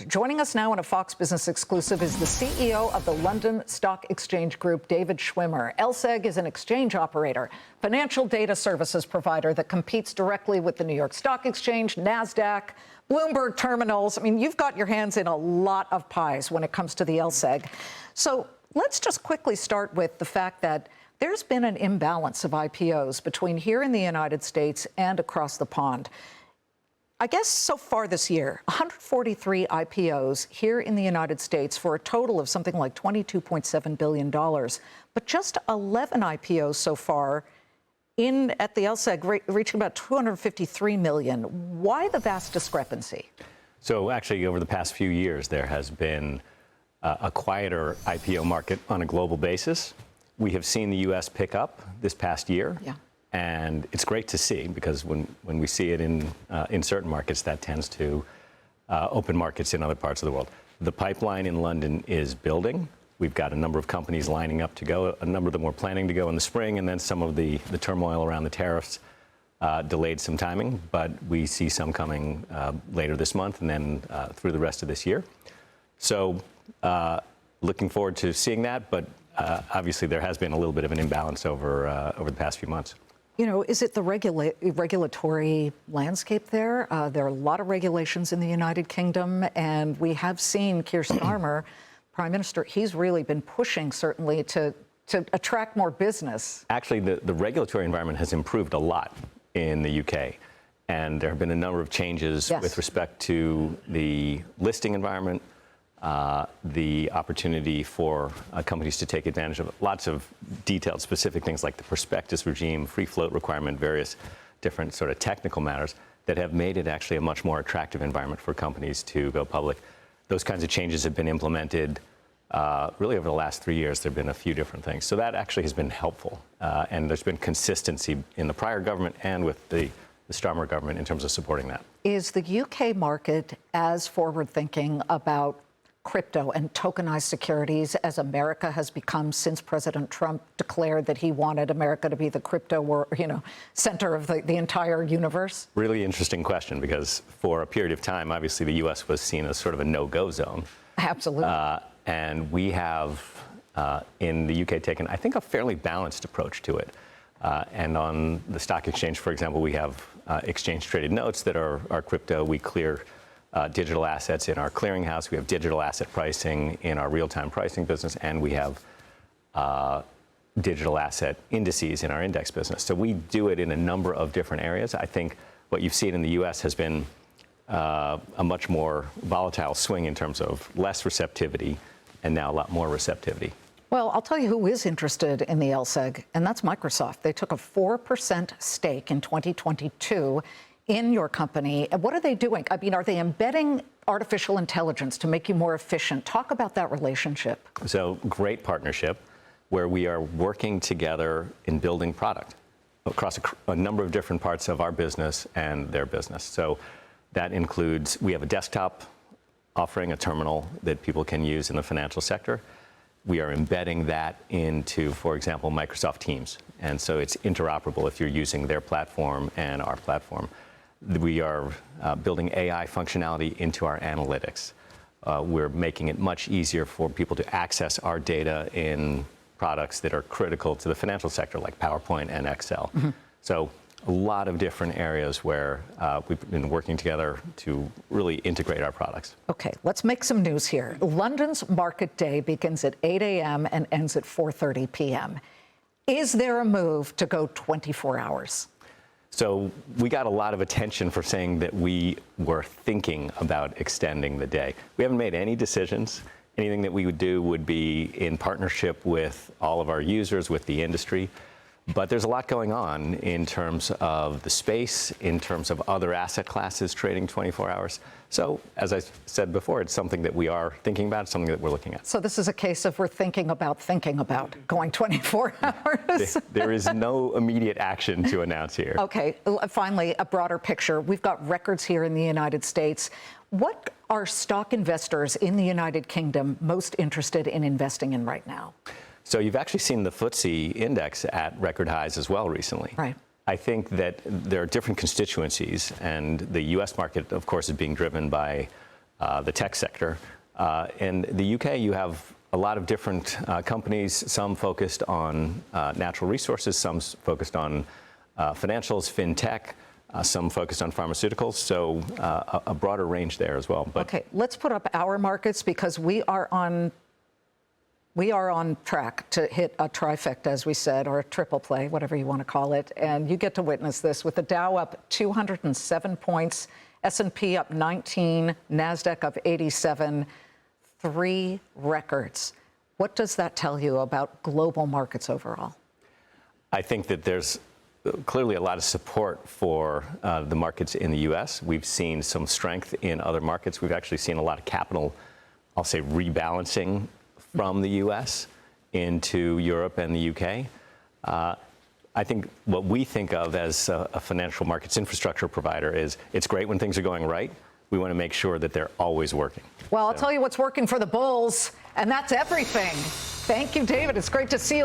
Joining us now in a Fox Business exclusive is the CEO of the London Stock Exchange Group, David Schwimmer. LSEG is an exchange operator, financial data services provider that competes directly with the New York Stock Exchange, NASDAQ, Bloomberg terminals. I mean, you've got your hands in a lot of pies when it comes to the LSEG. So let's just quickly start with the fact that there's been an imbalance of IPOs between here in the United States and across the pond. I guess so far this year, 143 IPOs here in the United States for a total of something like $22.7 billion. But just 11 IPOs so far at the LSEG, reaching about $253 million. Why the vast discrepancy? So actually, over the past few years, there has been a quieter IPO market on a global basis. We have seen the U.S. pick up this past year. Yeah. And it's great to see, because when we see it in certain markets, that tends to open markets in other parts of the world. The pipeline in London is building. We've got a number of companies lining up to go. A number of them were planning to go in the spring, and then some of the turmoil around the tariffs delayed some timing. But we see some coming later this month and then through the rest of this year. So looking forward to seeing that. But obviously, there has been a little bit of an imbalance over the past few months. You know, is it the regulatory landscape there? There are a lot of regulations in the United Kingdom, and we have seen Keir Starmer, Prime Minister, he's really been pushing, certainly, to attract more business. Actually, the regulatory environment has improved a lot in the UK, and there have been a number of changes with respect to the listing environment, the opportunity for companies to take advantage of lots of detailed, specific things like the prospectus regime, free float requirement, various different sort of technical matters that have made it actually a much more attractive environment for companies to go public. Those kinds of changes have been implemented really over the last 3 years. There have been a few different things. So that actually has been helpful. And there's been consistency in the prior government and with the Starmer government in terms of supporting that. Is the UK market as forward-thinking about crypto and tokenized securities as America has become since President Trump declared that he wanted America to be the crypto center of the entire universe? Really interesting question, because for a period of time, obviously, the U.S. was seen as sort of a no-go zone. Absolutely. And we have, in the UK, taken, I think, a fairly balanced approach to it. And on the stock exchange, for example, we have exchange-traded notes that are crypto. We clear digital assets in our clearinghouse. We have digital asset pricing in our real-time pricing business, and we have digital asset indices in our index business. So we do it in a number of different areas. I think what you've seen in the U.S. has been a much more volatile swing in terms of less receptivity and now a lot more receptivity. Well, I'll tell you who is interested in the LSEG, and that's Microsoft. They took a 4% stake in 2022 in your company. What are they doing? I mean, are they embedding artificial intelligence to make you more efficient? Talk about that relationship. So, great partnership where we are working together in building product across a number of different parts of our business and their business. So that includes, we have a desktop offering, a terminal that people can use in the financial sector. We are embedding that into, for example, Microsoft Teams. And so it's interoperable if you're using their platform and our platform. We are building AI functionality into our analytics. We're making it much easier for people to access our data in products that are critical to the financial sector, like PowerPoint and Excel. Mm-hmm. So a lot of different areas where we've been working together to really integrate our products. Okay, let's make some news here. London's market day begins at 8 a.m. and ends at 4:30 p.m. Is there a move to go 24 hours? So we got a lot of attention for saying that we were thinking about extending the day. We haven't made any decisions. Anything that we would do would be in partnership with all of our users, with the industry. But there's a lot going on in terms of the space, in terms of other asset classes trading 24 hours. So, as I said before, it's something that we are thinking about, something that we're looking at. So this is a case of we're thinking about going 24 hours? There is no immediate action to announce here. Okay, finally, a broader picture. We've got records here in the United States. What are stock investors in the United Kingdom most interested in investing in right now? So you've actually seen the FTSE index at record highs as well recently. Right. I think that there are different constituencies, and the U.S. market, of course, is being driven by the tech sector. In the UK, you have a lot of different companies, some focused on natural resources, some focused on financials, fintech, some focused on pharmaceuticals, so a broader range there as well. But okay, let's put up our markets because we are on track to hit a trifecta, as we said, or a triple play, whatever you want to call it. And you get to witness this with the Dow up 207 points, S&P up 19, NASDAQ up 87, 3 records. What does that tell you about global markets overall? I think that there's clearly a lot of support for the markets in the U.S. We've seen some strength in other markets. We've actually seen a lot of capital, I'll say, rebalancing from the U.S. into Europe and the U.K. I think what we think of as a financial markets infrastructure provider is it's great when things are going right. We want to make sure that they're always working. Well, I'll tell you what's working for the bulls, and that's everything. Thank you, David. It's great to see you.